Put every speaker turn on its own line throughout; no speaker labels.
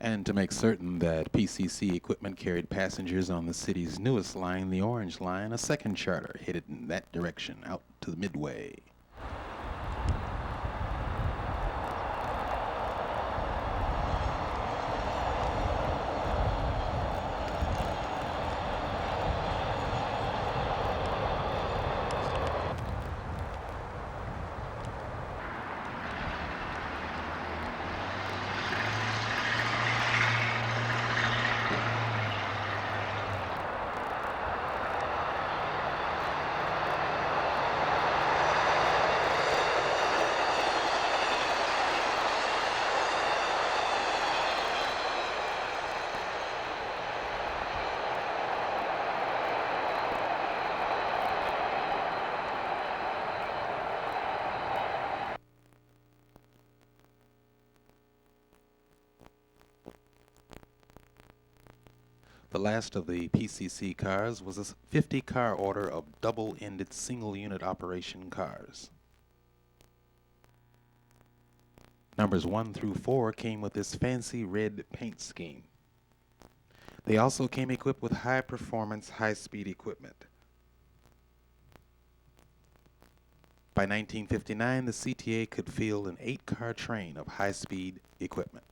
And to make certain that PCC equipment carried passengers on the city's newest line, the Orange Line, a second charter headed in that direction out to the Midway. The last of the PCC cars was a 50-car order of double-ended single-unit operation cars. Numbers 1 through 4 came with this fancy red paint scheme. They also came equipped with high-performance, high-speed equipment. By 1959, the CTA could field an 8-car train of high-speed equipment.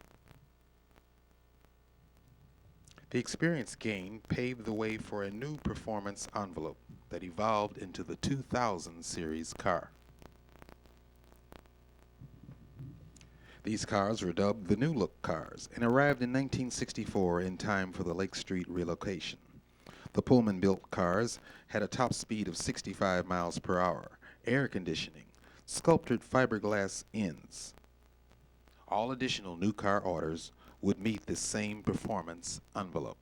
The experience gained paved the way for a new performance envelope that evolved into the 2000 series car. These cars were dubbed the New Look cars and arrived in 1964 in time for the Lake Street relocation. The Pullman-built cars had a top speed of 65 miles per hour, air conditioning, sculptured fiberglass ends. All additional new car orders would meet this same performance envelope.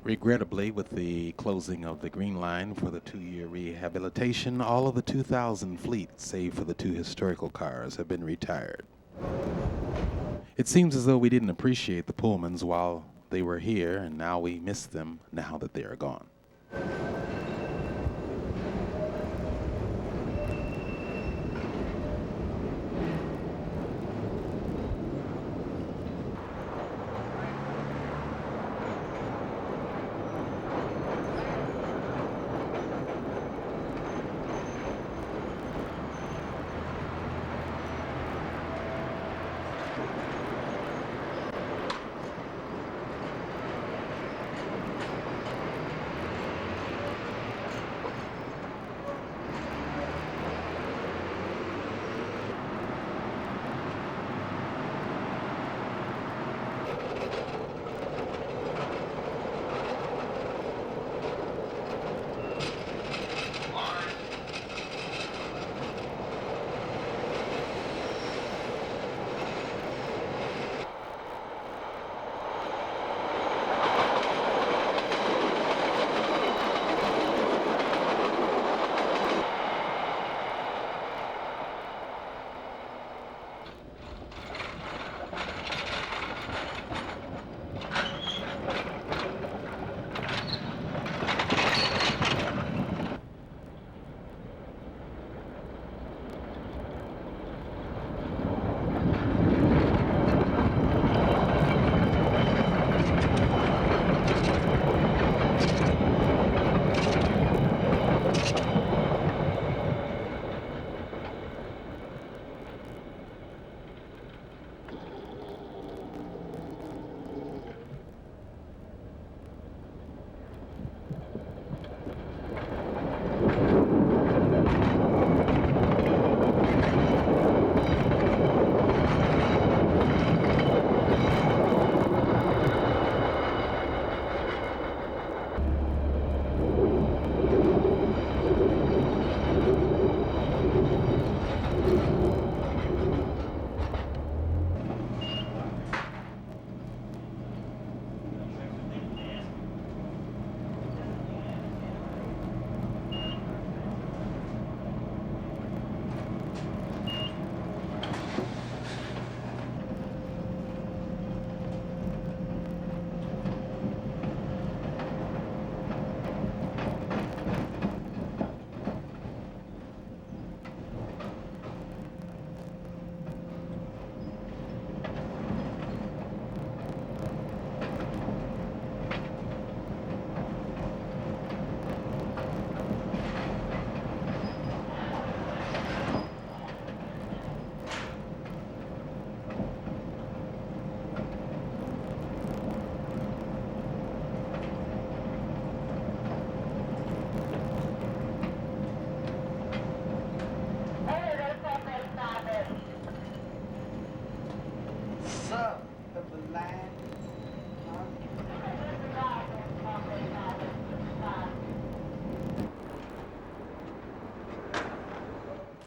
Regrettably, with the closing of the Green Line for the 2-year rehabilitation, all of the 2000 fleet, save for the 2 historical cars, have been retired. It seems as though we didn't appreciate the Pullmans while they were here, and now we miss them now that they are gone.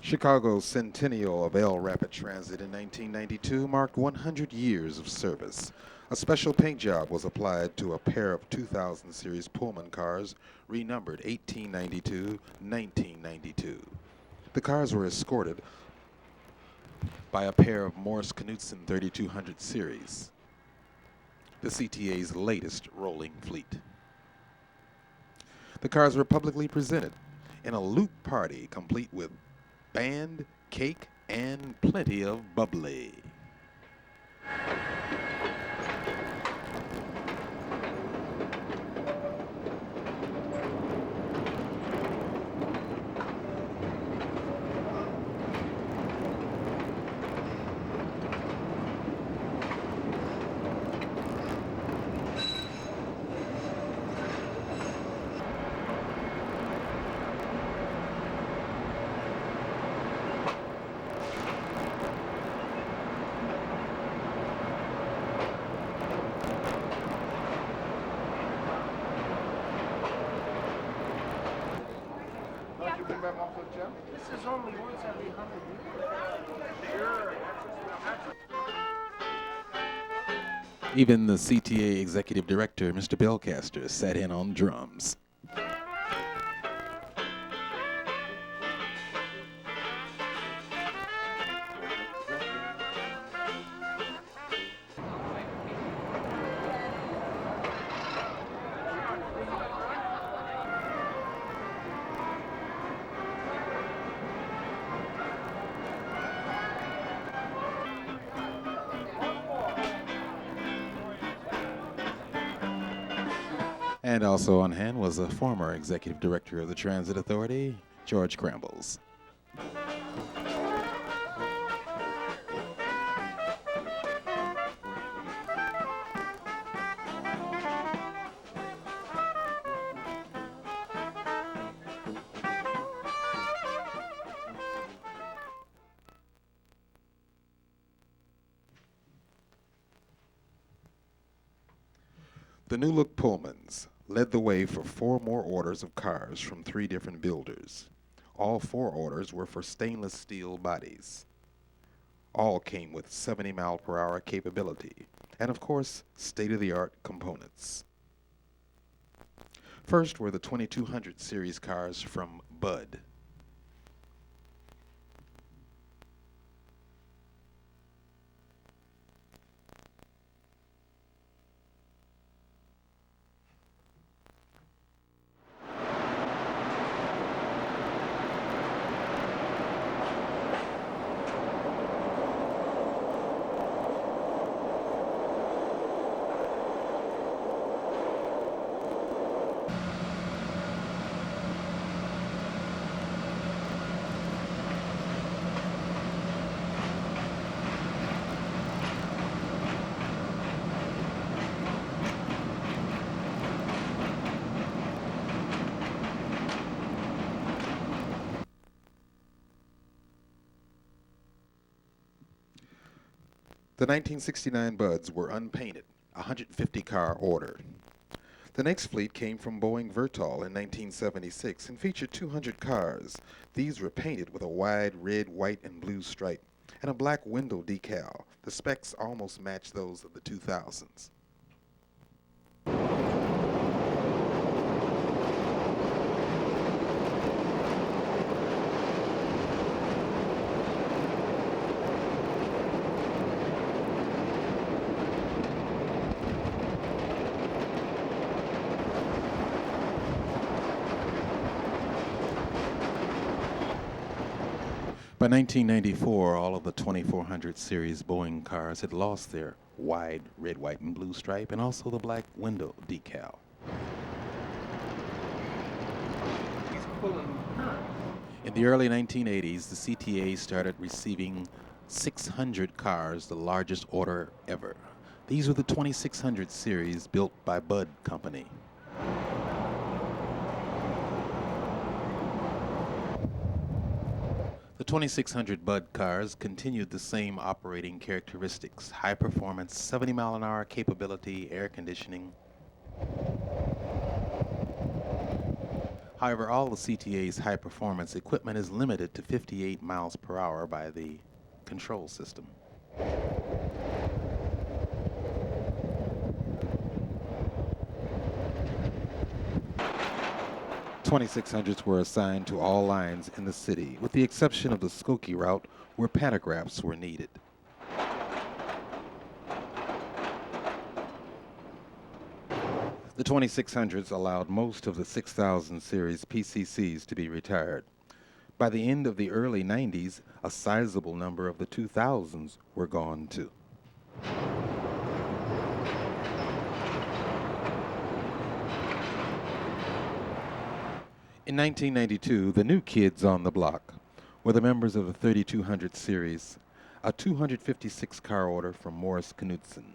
Chicago's centennial of L Rapid Transit in 1992 marked 100 years of service. A special paint job was applied to a pair of 2000 series Pullman cars, renumbered 1892-1992. The cars were escorted by a pair of Morse Knudsen 3200 series, the CTA's latest rolling fleet. The cars were publicly presented in a loop party complete with band, cake, and plenty of bubbly.
This is only once every 100 years.
Even the CTA executive director, Mr. Belcaster, sat in on drums. And also on hand was a former executive director of the Transit Authority, George Crambles. The new look Pullmans led the way for 4 more orders of cars from 3 different builders. All 4 orders were for stainless steel bodies. All came with 70-mile-per-hour capability, and of course, state-of-the-art components. First were the 2200 series cars from Bud. The 1969 Buds were unpainted, a 150-car order. The next fleet came from Boeing Vertol in 1976 and featured 200 cars. These were painted with a wide red, white, and blue stripe and a black window decal. The specs almost matched those of the 2000s. By 1994, all of the 2400 series Boeing cars had lost their wide red, white, and blue stripe and also the black window decal.
He's pulling current.
In the early 1980s, the CTA started receiving 600 cars, the largest order ever. These were the 2600 series built by Bud Company. The 2600 Bud cars continued the same operating characteristics: high performance, 70-mile-an-hour capability, air conditioning. However, all the CTA's high performance equipment is limited to 58 miles per hour by the control system. The 2600s were assigned to all lines in the city, with the exception of the Skokie route where pantographs were needed. The 2600s allowed most of the 6000 series PCCs to be retired. By the end of the early 90s, a sizable number of the 2000s were gone too. In 1992, the new kids on the block were the members of the 3200 series, a 256-car order from Morris Knudsen.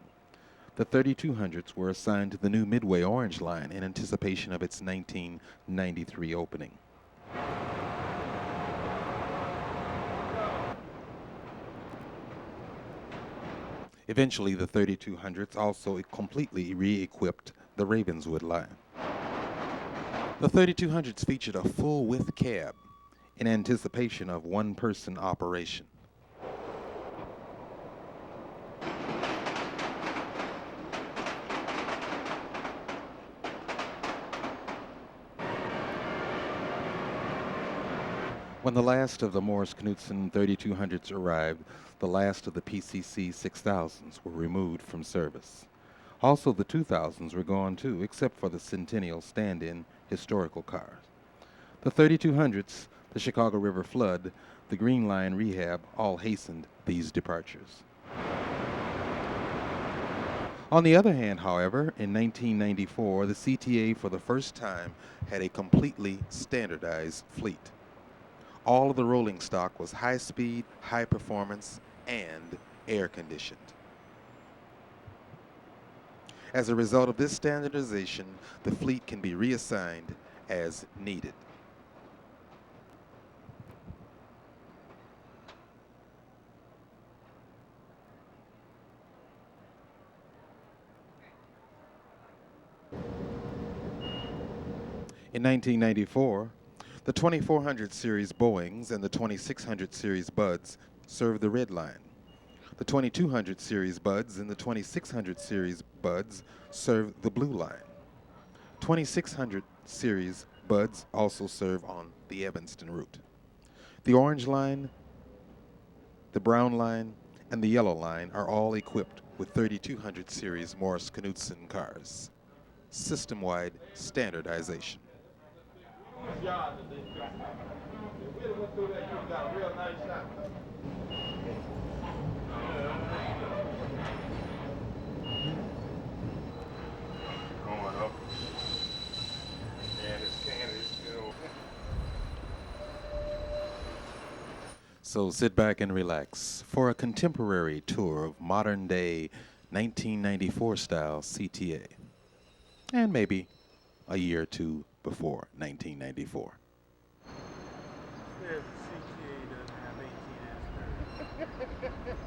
The 3200s were assigned to the new Midway Orange line in anticipation of its 1993 opening. Eventually, the 3200s also completely re-equipped the Ravenswood line. The 3200s featured a full-width cab in anticipation of one-person operation. When the last of the Morris-Knudsen 3200s arrived, the last of the PCC 6000s were removed from service. Also, the 2000s were gone too, except for the Centennial stand-in historical cars. The 3200s, the Chicago River flood, the Green Line rehab all hastened these departures. On the other hand, however, in 1994, the CTA for the first time had a completely standardized fleet. All of the rolling stock was high speed, high performance, and air conditioned. As a result of this standardization, the fleet can be reassigned as needed. In 1994, the 2400 series Boeings and the 2600 series Buds served the Red Line. The 2200 series Buds and the 2600 series Buds served the Blue Line. 2600 series Buds also serve on the Evanston route. The Orange Line, the Brown Line, and the Yellow Line are all equipped with 3200 series Morris-Knudsen cars. System-wide standardization.
Going up. And it's candidates,
So sit back and relax for a contemporary tour of modern-day 1994 style CTA, and maybe a year or two before 1994.
Says the CTA doesn't have 18-inch curves.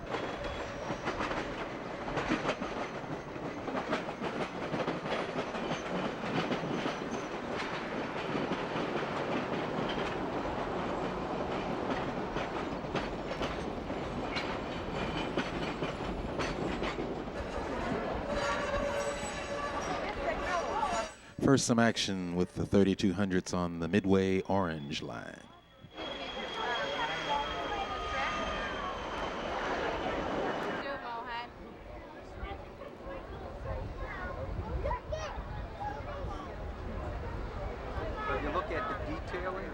First, some action with the 3200s on the Midway Orange Line.
But you look at the detailing.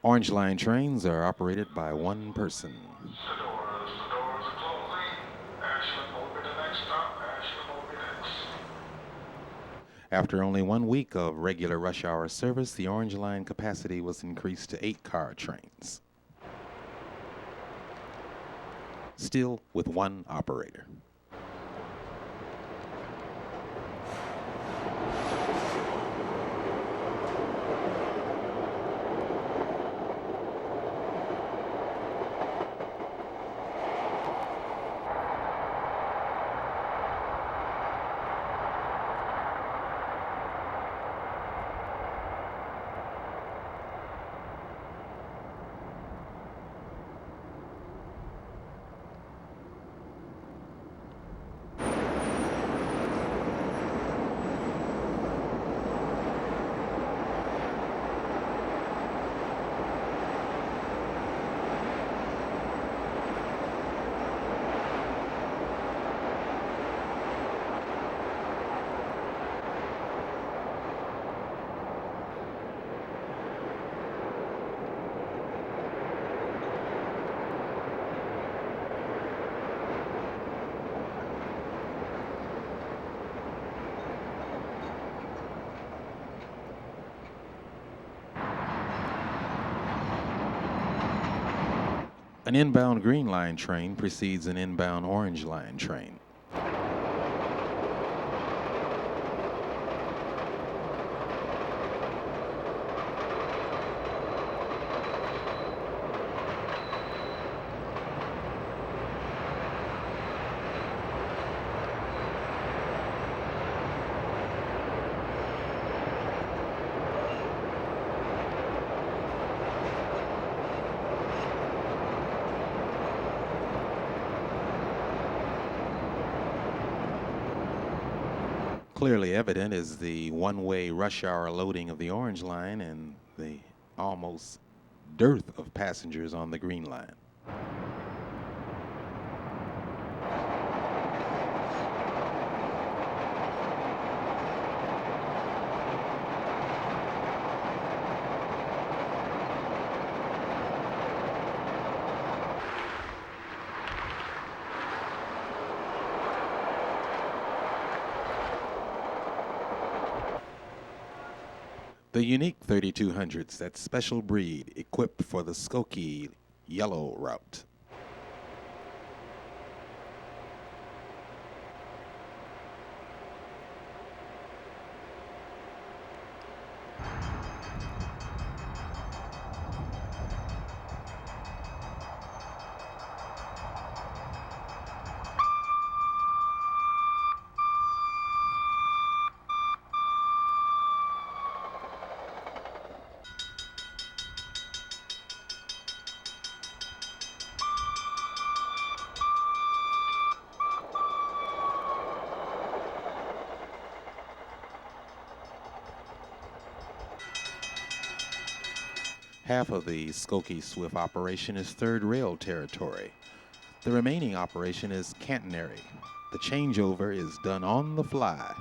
Orange Line trains are operated by one person.
The doors are closing. Ashland will be the next stop. Ashland will be next.
After only 1 week of regular rush hour service, the Orange Line capacity was increased to 8-car trains. Still with one operator. An inbound Green Line train precedes an inbound Orange Line train. Clearly evident is the one-way rush hour loading of the Orange Line and the almost dearth of passengers on the Green Line. The unique 3200s, that special breed equipped for the Skokie Yellow route. Half of the Skokie Swift operation is third rail territory. The remaining operation is catenary. The changeover is done on the fly.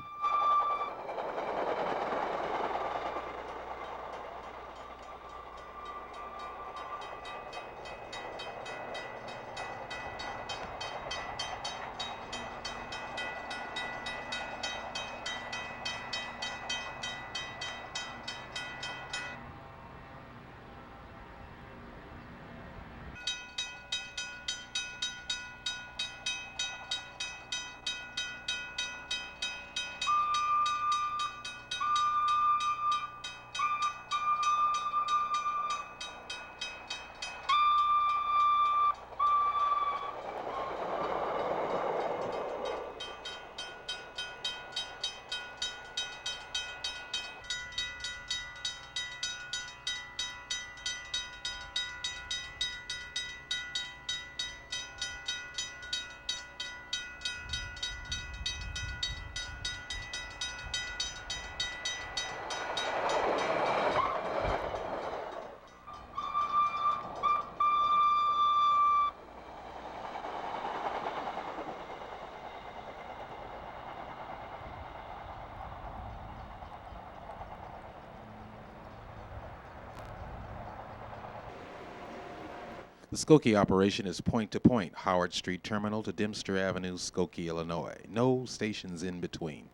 The Skokie operation is point-to-point, Howard Street Terminal to Dempster Avenue, Skokie, Illinois. No stations in between.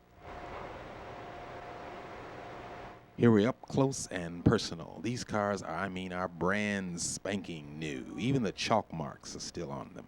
Here we're up close and personal. These cars are brand spanking new. Even the chalk marks are still on them.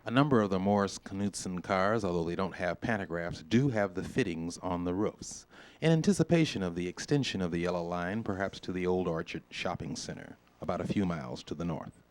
A number of the Morris Knudsen cars, although they don't have pantographs, do have the fittings on the roofs, in anticipation of the extension of the Yellow Line, perhaps to the Old Orchard Shopping Center, about a few miles to the north.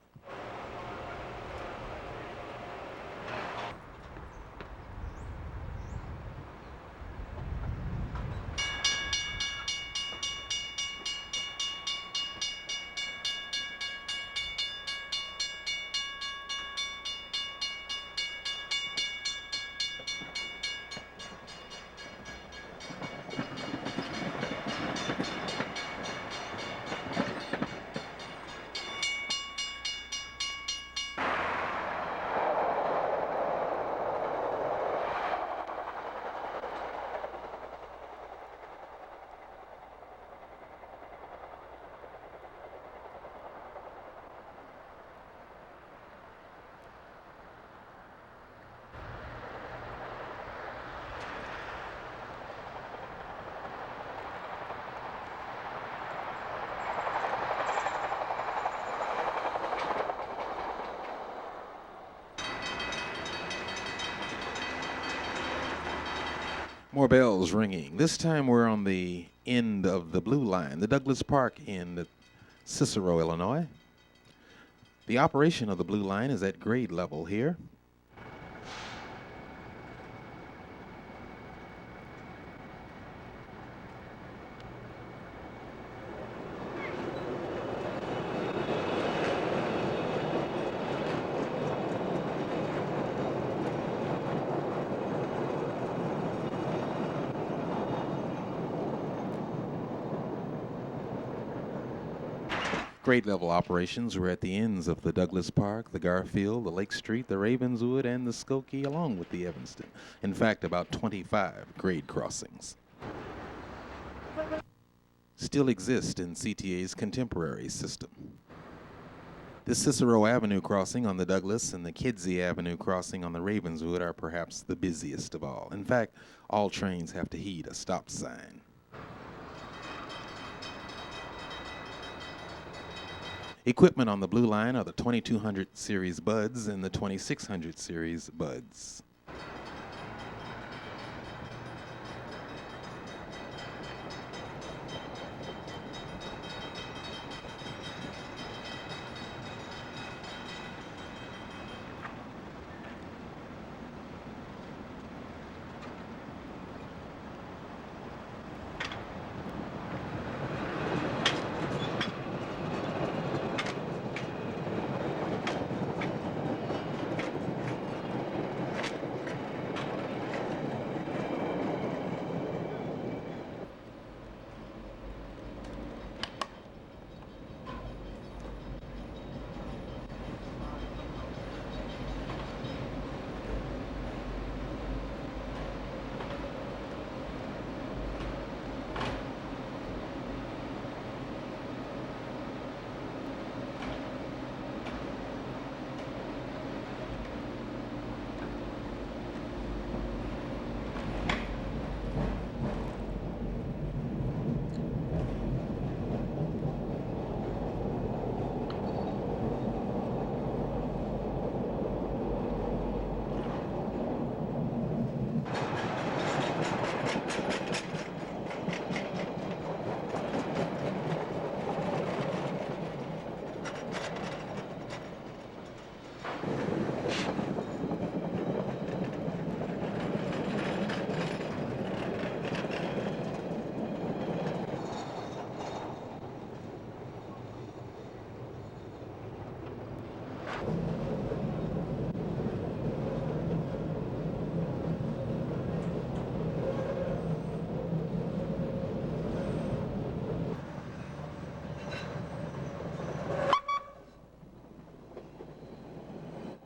More bells ringing. This time we're on the end of the Blue Line, the Douglas Park end at Cicero, Illinois. The operation of the Blue Line is at grade level here. Grade level operations were at the ends of the Douglas Park, the Garfield, the Lake Street, the Ravenswood, and the Skokie, along with the Evanston. In fact, about 25 grade crossings still exist in CTA's contemporary system. The Cicero Avenue crossing on the Douglas and the Kedzie Avenue crossing on the Ravenswood are perhaps the busiest of all. In fact, all trains have to heed a stop sign. Equipment on the Blue Line are the 2200 series buds and the 2600 series buds.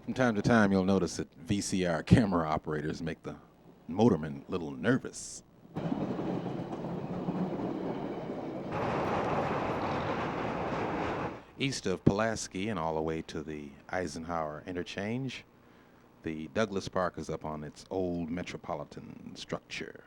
From time to time, you'll notice that VCR camera operators make the motorman a little nervous. East of Pulaski and all the way to the Eisenhower interchange, the Douglas Park is up on its old metropolitan structure.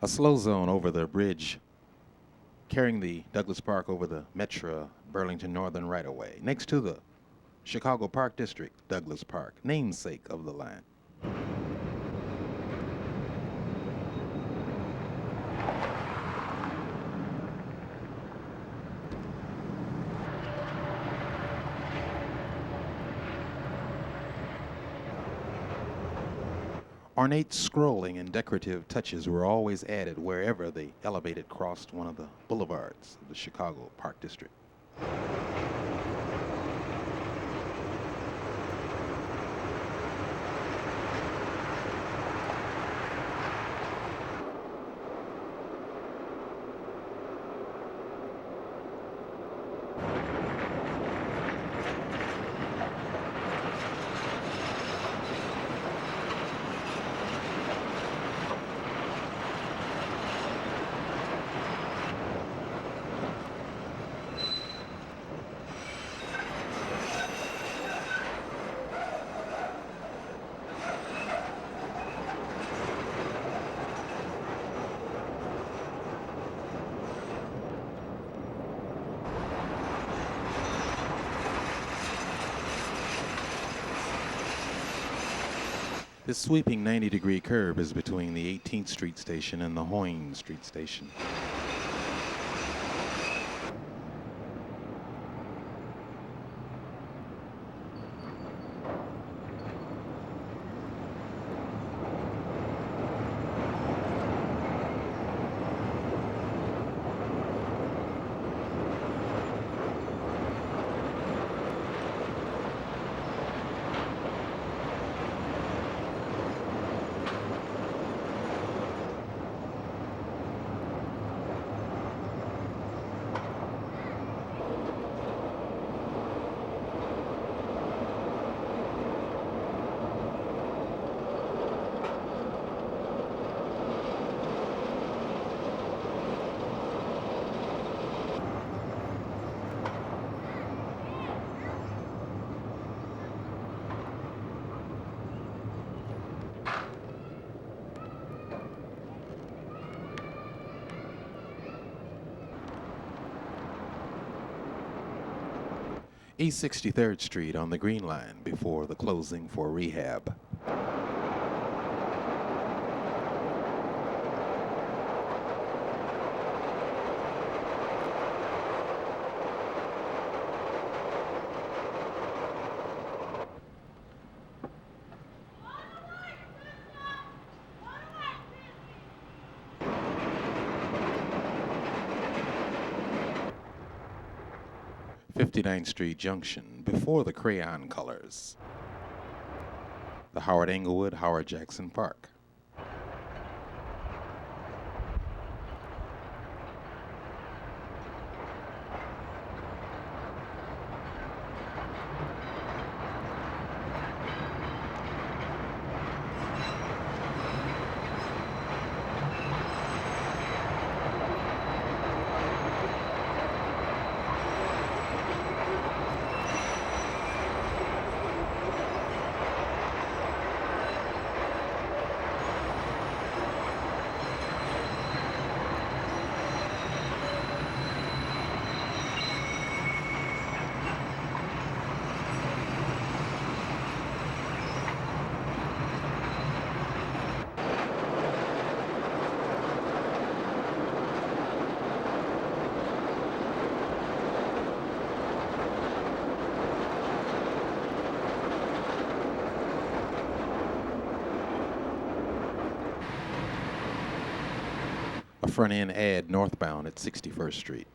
A slow zone over the bridge carrying the Douglas Park over the Metro Burlington Northern right-of-way, next to the Chicago Park District Douglas Park, namesake of the line. Ornate scrolling and decorative touches were always added wherever the elevated crossed one of the boulevards of the Chicago Park District. This sweeping 90-degree curve is between the 18th Street station and the Hoyne Street station. East 63rd Street on the Green Line before the closing for rehab. '59th Street Junction before the Crayon Colors. The Howard Englewood, Howard Jackson Park. A front-end ad northbound at 61st Street.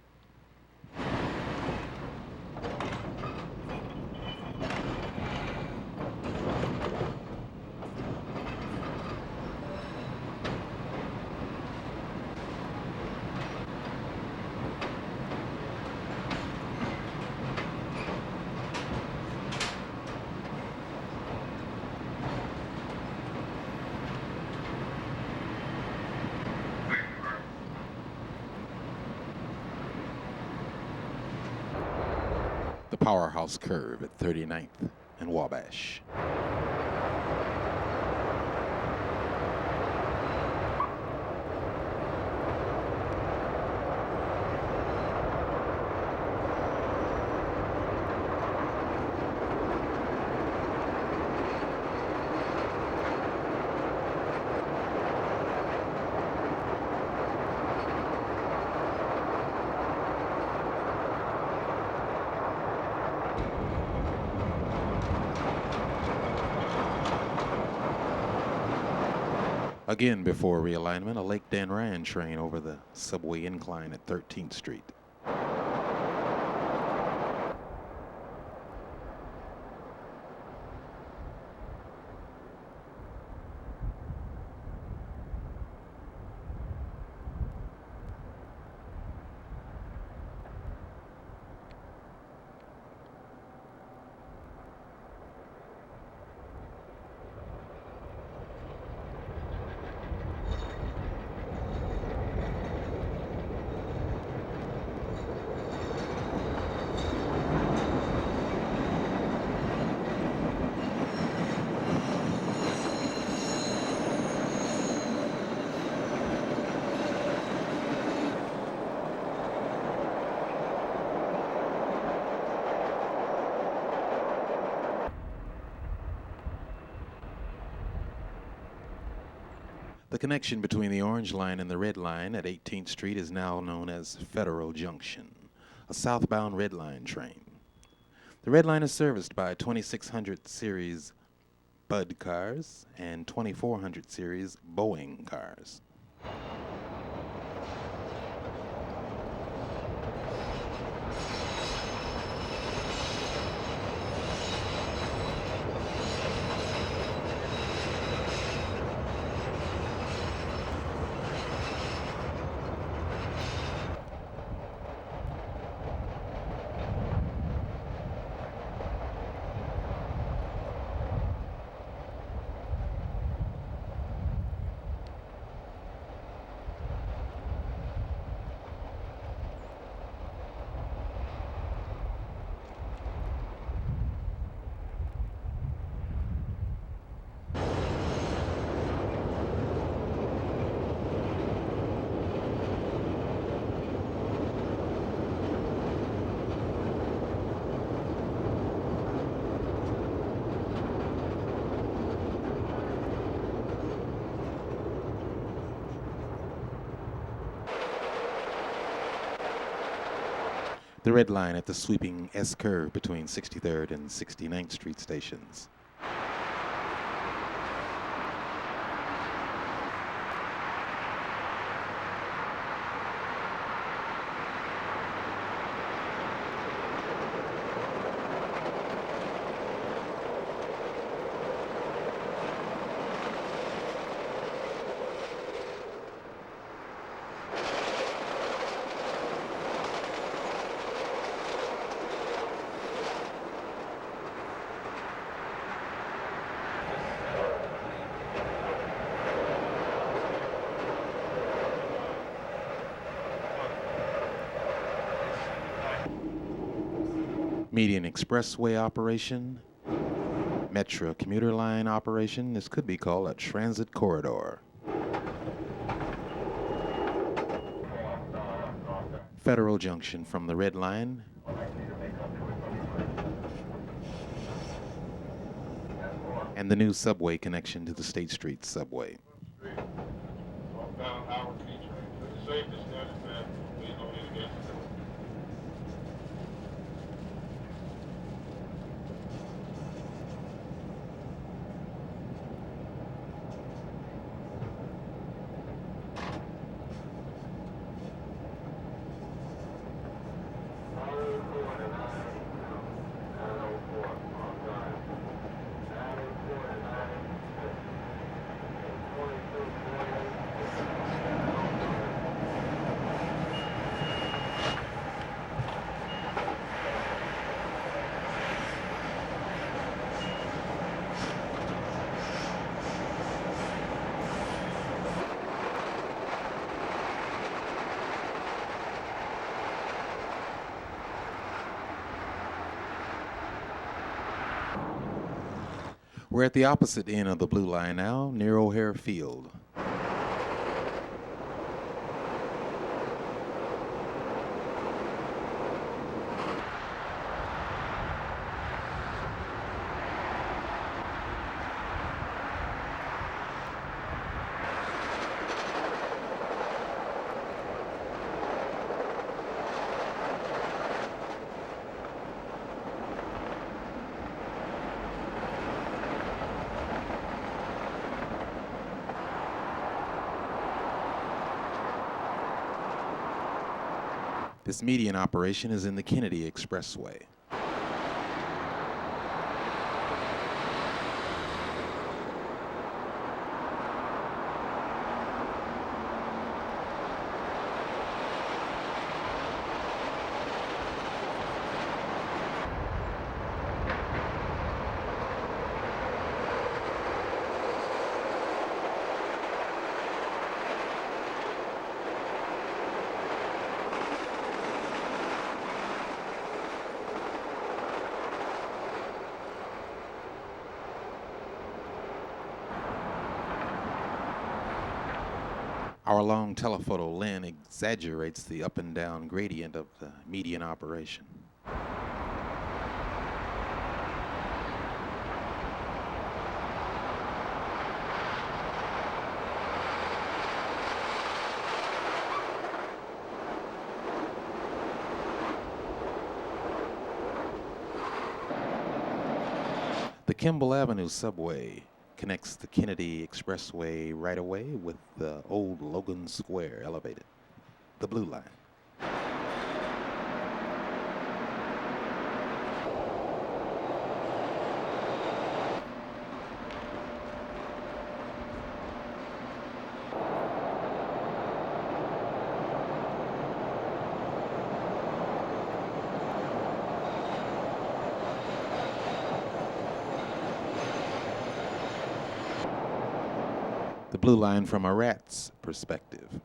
The Powerhouse Curve at 39th and Wabash. Again, before realignment, a Lake Dan Ryan train over the subway incline at 13th Street. The connection between the Orange Line and the Red Line at 18th Street is now known as Federal Junction, a southbound Red Line train. The Red Line is serviced by 2600 series Bud cars and 2400 series Boeing cars. The Red Line at the sweeping S-curve between 63rd and 69th Street stations. Median Expressway operation, Metro commuter line operation. This could be called a transit corridor. Federal Junction from the Red Line. And the new subway connection to the State Street subway.
Northbound Howard T train. For the safety study, man, please don't hit against it.
We're at the opposite end of the Blue Line now, near O'Hare Field. This median operation is in the Kennedy Expressway. Our long telephoto lens exaggerates the up and down gradient of the median operation. The Kimball Avenue subway connects the Kennedy Expressway right-of-way with the old Logan Square elevated, the Blue Line. The Blue Line from a rat's perspective.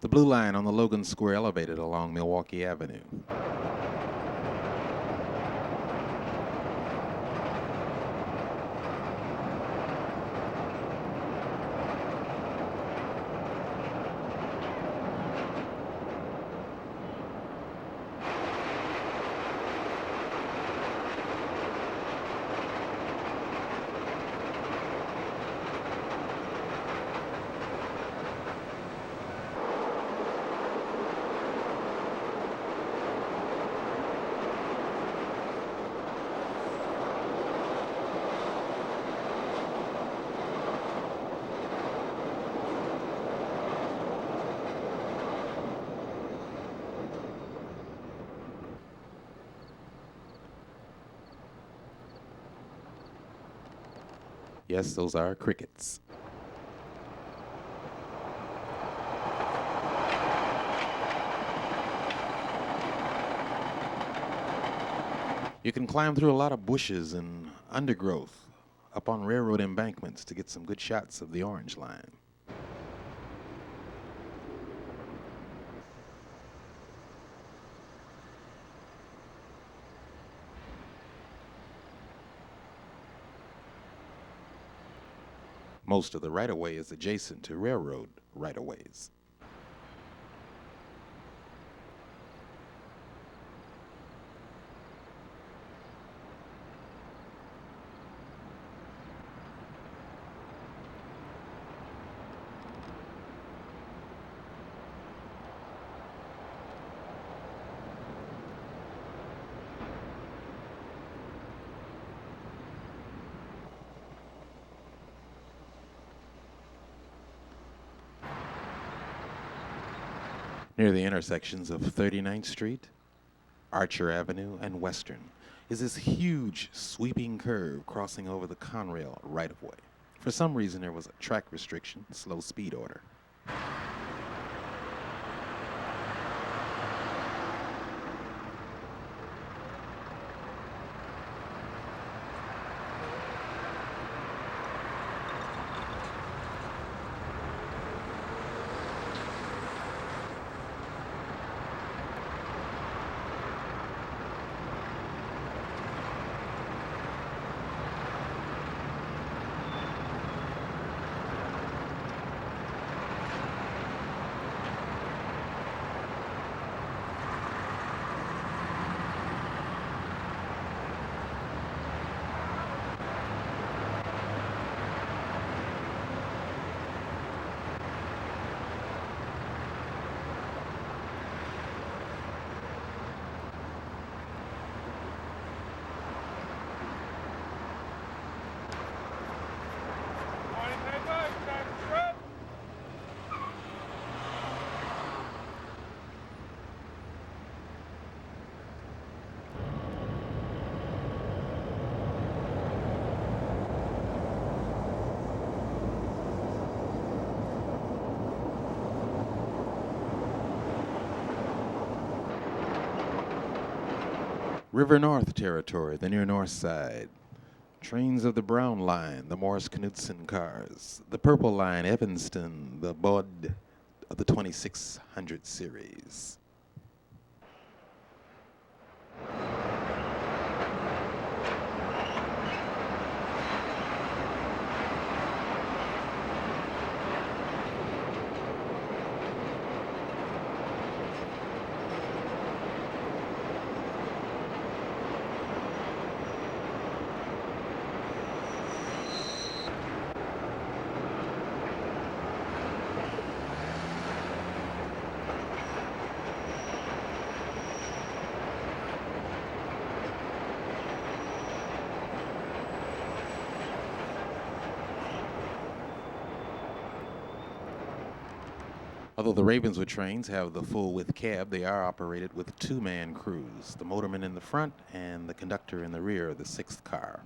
The Blue Line on the Logan Square elevated along Milwaukee Avenue. Yes, those are crickets. You can climb through a lot of bushes and undergrowth up on railroad embankments to get some good shots of the Orange Line. Most of the right-of-way is adjacent to railroad right-of-ways. Near the intersections of 39th Street, Archer Avenue, and Western is this huge sweeping curve crossing over the Conrail right-of-way. For some reason, there was a track restriction, slow speed order. River North Territory, the near north side. Trains of the Brown Line, the Morris Knudsen cars. The Purple Line, Evanston, the Bud of the 2600 series. Although the Ravenswood trains have the full-width cab, they are operated with two-man crews, the motorman in the front and the conductor in the rear of the sixth car.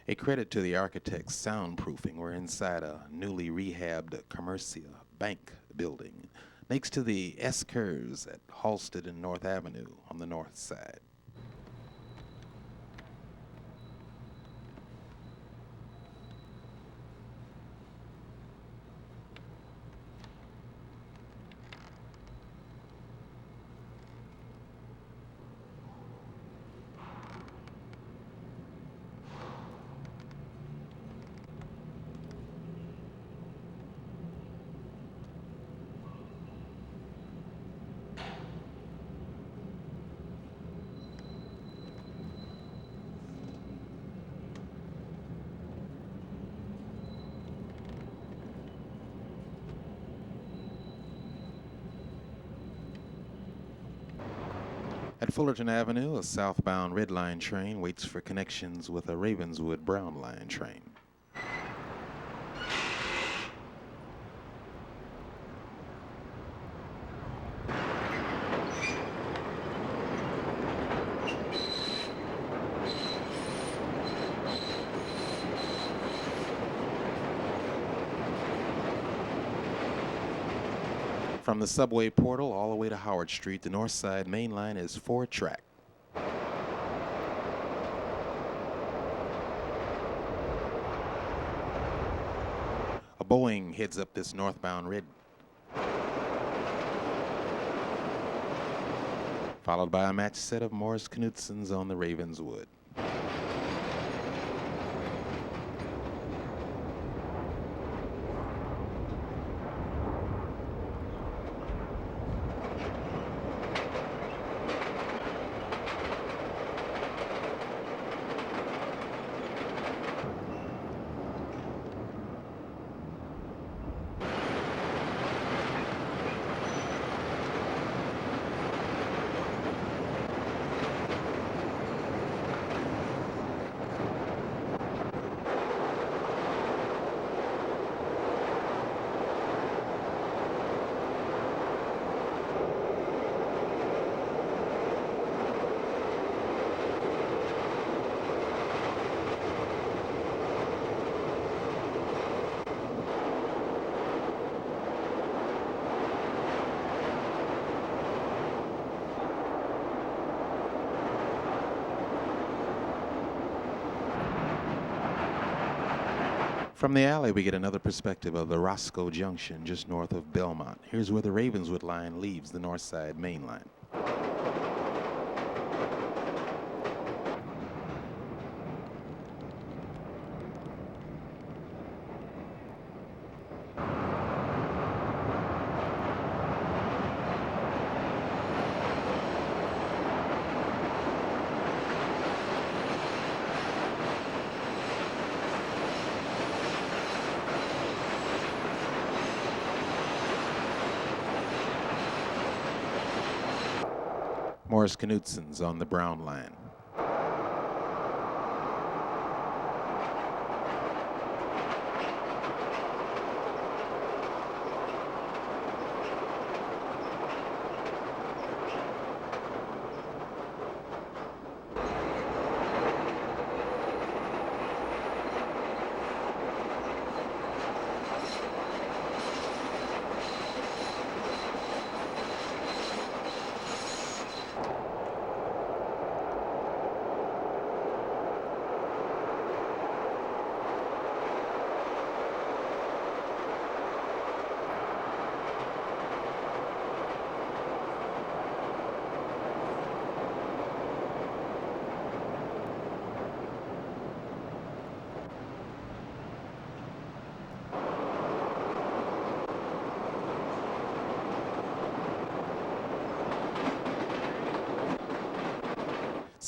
A credit to the architect's soundproofing. We're inside a newly rehabbed Commercia bank building next to the S-curves at Halsted and North Avenue on the north side. At Fullerton Avenue, a southbound Red Line train waits for connections with a Ravenswood Brown Line train. From the subway portal all the way to Howard Street, the north side main line is 4-track. A Boeing heads up this northbound red, followed by a matched set of Morris Knudsens on the Ravenswood. From the alley, we get another perspective of the Roscoe Junction just north of Belmont. Here's where the Ravenswood line leaves the north side main line. Morris Knudsens on the Brown Line.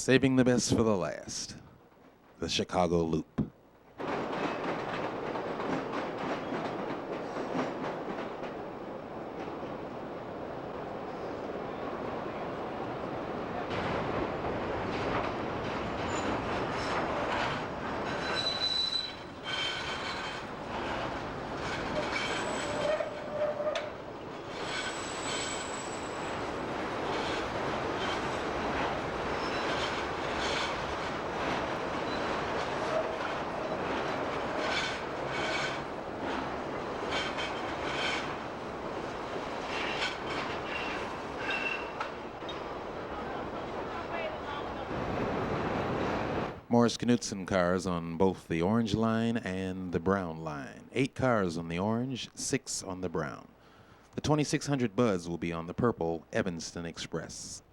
Saving the best for the last. The Chicago Loop. Morris Knudsen cars on both the orange line and the brown line. 8 cars on the orange, 6 on the brown. The 2600 Buzz will be on the purple Evanston Express.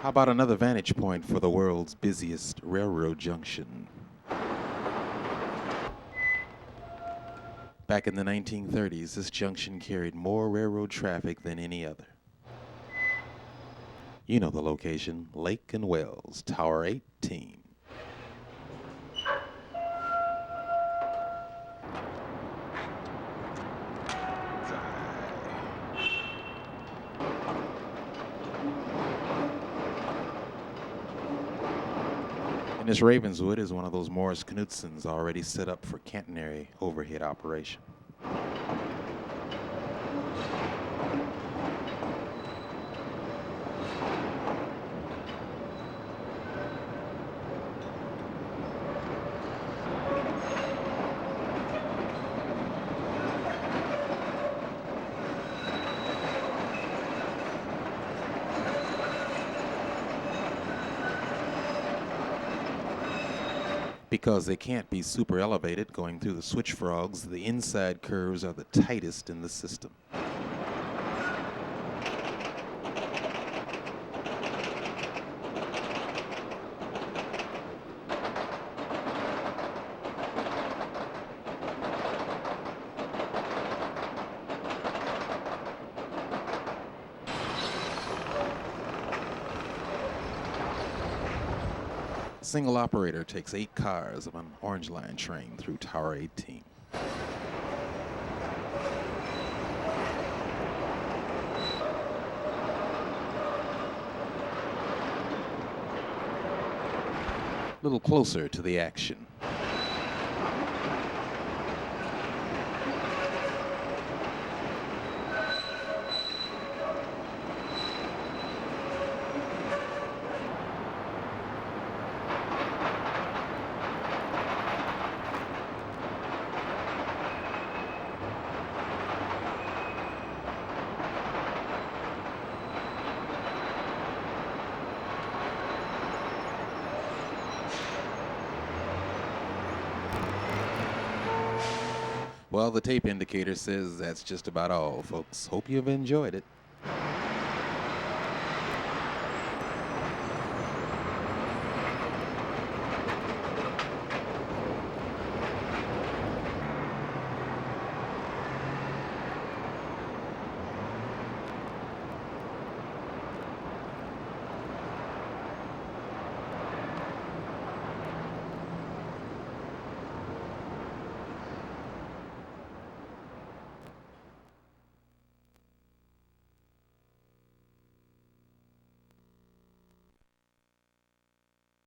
How about another vantage point for the world's busiest railroad junction? Back in the 1930s, this junction carried more railroad traffic than any other. You know the location, Lake and Wells, Tower 18. And this Ravenswood is one of those Morris Knudsens already set up for catenary overhead operation. Because they can't be super elevated going through the switch frogs, the inside curves are the tightest in the system. Single operator takes 8 cars of an Orange Line train through Tower 18. A little closer to the action. Well, the tape indicator says that's just about all, folks. Hope you've enjoyed it.